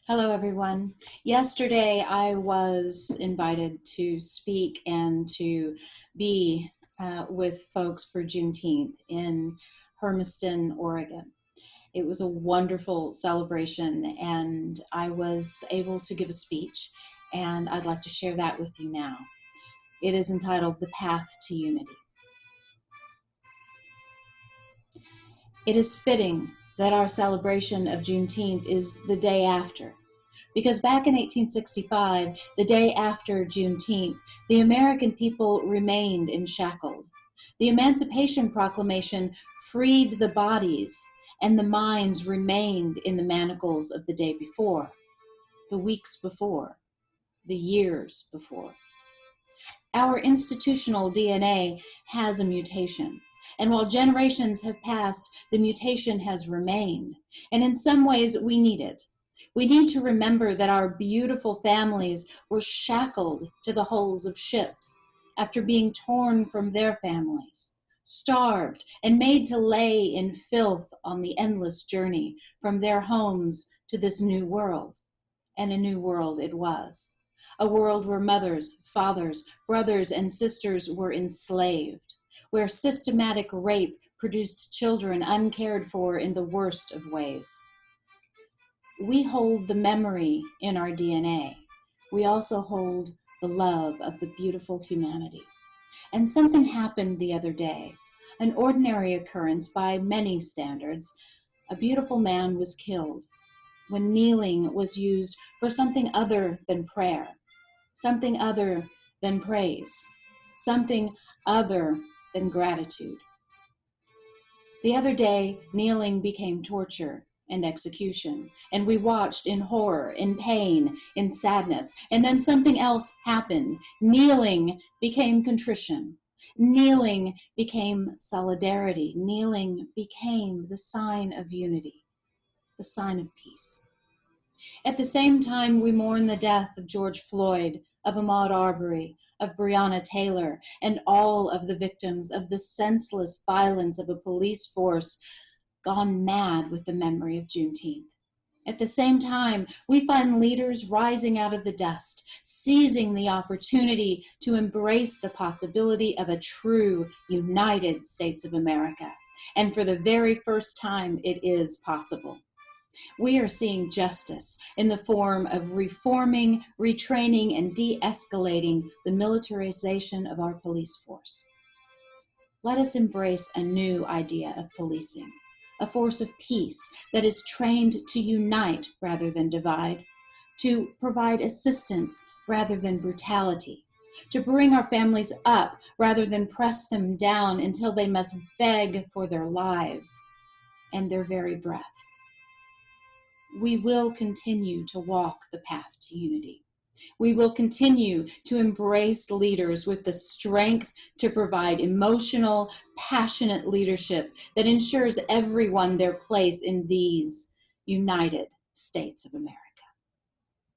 Hello, everyone. Yesterday, I was invited to speak and to be with folks for Juneteenth in Hermiston, Oregon. It was a wonderful celebration, and I was able to give a speech, and I'd like to share that with you now. It is entitled The Path to Unity. It is fitting that our celebration of Juneteenth is the day after, because back in 1865, the day after Juneteenth, the American people remained shackled. The Emancipation Proclamation freed the bodies, and the minds remained in the manacles of the day before, the weeks before, the years before. Our institutional DNA has a mutation. And while generations have passed, the mutation has remained. And in some ways, we need it. We need to remember that our beautiful families were shackled to the hulls of ships after being torn from their families, starved, and made to lay in filth on the endless journey from their homes to this new world. And a new world it was. A world where mothers, fathers, brothers, and sisters were enslaved, where systematic rape produced children uncared for in the worst of ways. We hold the memory in our DNA. We also hold the love of the beautiful humanity. And something happened the other day, an ordinary occurrence by many standards. A beautiful man was killed when kneeling was used for something other than prayer, something other than praise, something other than gratitude. The other day, kneeling became torture and execution, and we watched in horror, in pain, in sadness, and then something else happened. Kneeling became contrition. Kneeling became solidarity. Kneeling became the sign of unity, the sign of peace. At the same time, we mourn the death of George Floyd, of Ahmaud Arbery, of Breonna Taylor, and all of the victims of the senseless violence of a police force gone mad with the memory of Juneteenth. At the same time, we find leaders rising out of the dust, seizing the opportunity to embrace the possibility of a true United States of America. And for the very first time, it is possible. We are seeing justice in the form of reforming, retraining, and de-escalating the militarization of our police force. Let us embrace a new idea of policing, a force of peace that is trained to unite rather than divide, to provide assistance rather than brutality, to bring our families up rather than press them down until they must beg for their lives and their very breath. We will continue to walk the path to unity. We will continue to embrace leaders with the strength to provide emotional, passionate leadership that ensures everyone their place in these United States of America.